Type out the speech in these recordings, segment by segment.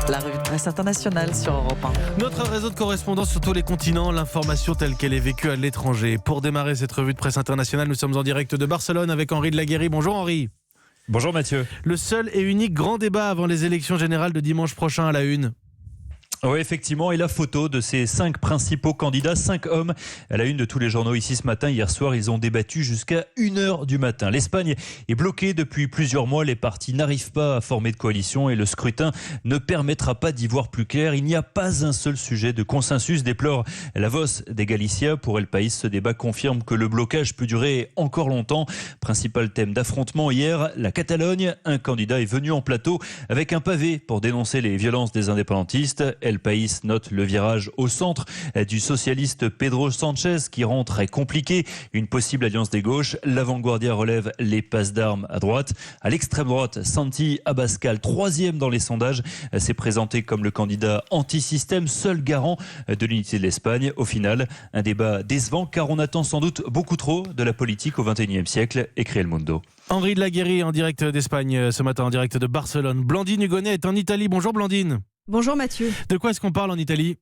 La revue de presse internationale sur Europe 1. Notre réseau de correspondance sur tous les continents, l'information telle qu'elle est vécue à l'étranger. Pour démarrer cette revue de presse internationale, nous sommes en direct de Barcelone avec Henri de Laguérie. Bonjour Henri. Bonjour Mathieu. Le seul et unique grand débat avant les élections générales de dimanche prochain à la une. Oui, effectivement, et la photo de ces 5 principaux candidats, 5 hommes à la une de tous les journaux ici ce matin. Hier soir, ils ont débattu jusqu'à 1h du matin. L'Espagne est bloquée depuis plusieurs mois. Les partis n'arrivent pas à former de coalition et le scrutin ne permettra pas d'y voir plus clair. Il n'y a pas un seul sujet de consensus, déplore la Voz de Galicia. Pour El País, ce débat confirme que le blocage peut durer encore longtemps. Principal thème d'affrontement hier, la Catalogne. Un candidat est venu en plateau avec un pavé pour dénoncer les violences des indépendantistes. El País note le virage au centre du socialiste Pedro Sánchez qui rend très compliqué une possible alliance des gauches. L'Avantguardia relève les passes d'armes à droite. À l'extrême droite, Santi Abascal, 3e dans les sondages, s'est présenté comme le candidat anti-système, seul garant de l'unité de l'Espagne. Au final, un débat décevant car on attend sans doute beaucoup trop de la politique au XXIe siècle, écrit El Mundo. Henri de Laguérie en direct d'Espagne ce matin, en direct de Barcelone. Blandine Hugonnet est en Italie. Bonjour Blandine. Bonjour Mathieu. De quoi est-ce qu'on parle en Italie ?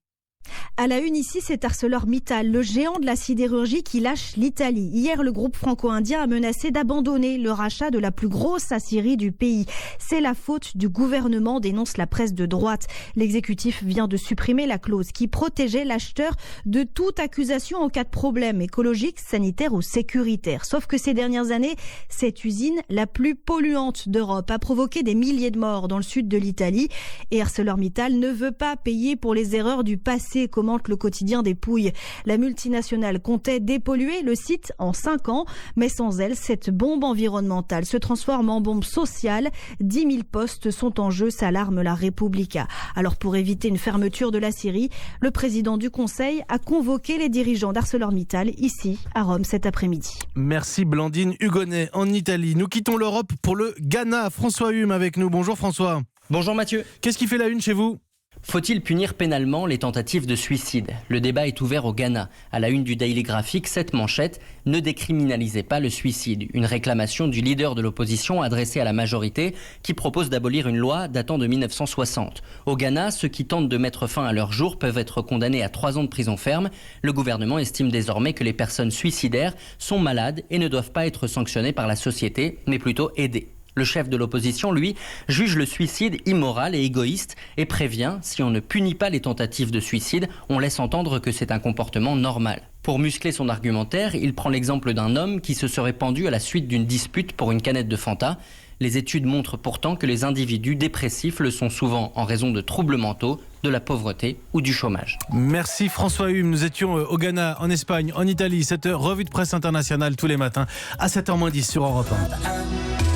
À la une ici, c'est ArcelorMittal, le géant de la sidérurgie qui lâche l'Italie. Hier, le groupe franco-indien a menacé d'abandonner le rachat de la plus grosse aciérie du pays. C'est la faute du gouvernement, dénonce la presse de droite. L'exécutif vient de supprimer la clause qui protégeait l'acheteur de toute accusation en cas de problème écologique, sanitaire ou sécuritaire. Sauf que ces dernières années, cette usine, la plus polluante d'Europe, a provoqué des milliers de morts dans le sud de l'Italie. Et ArcelorMittal ne veut pas payer pour les erreurs du passé, commente le quotidien des Pouilles. La multinationale comptait dépolluer le site en 5 ans, mais sans elle, cette bombe environnementale se transforme en bombe sociale. 10 000 postes sont en jeu, s'alarme la Repubblica. Alors pour éviter une fermeture de l'aciérie, le président du Conseil a convoqué les dirigeants d'ArcelorMittal ici à Rome cet après-midi. Merci Blandine Hugonnet en Italie. Nous quittons l'Europe pour le Ghana. François Hume avec nous. Bonjour François. Bonjour Mathieu. Qu'est-ce qui fait la une chez vous ? Faut-il punir pénalement les tentatives de suicide ? Le débat est ouvert au Ghana. À la une du Daily Graphic, cette manchette « Ne décriminalisez pas le suicide ». Une réclamation du leader de l'opposition adressée à la majorité qui propose d'abolir une loi datant de 1960. Au Ghana, ceux qui tentent de mettre fin à leur jour peuvent être condamnés à 3 ans de prison ferme. Le gouvernement estime désormais que les personnes suicidaires sont malades et ne doivent pas être sanctionnées par la société, mais plutôt aidées. Le chef de l'opposition, lui, juge le suicide immoral et égoïste et prévient, si on ne punit pas les tentatives de suicide, on laisse entendre que c'est un comportement normal. Pour muscler son argumentaire, il prend l'exemple d'un homme qui se serait pendu à la suite d'une dispute pour une canette de Fanta. Les études montrent pourtant que les individus dépressifs le sont souvent en raison de troubles mentaux, de la pauvreté ou du chômage. Merci François Hume. Nous étions au Ghana, en Espagne, en Italie. Cette revue de presse internationale tous les matins à 7h moins 10 sur Europe 1.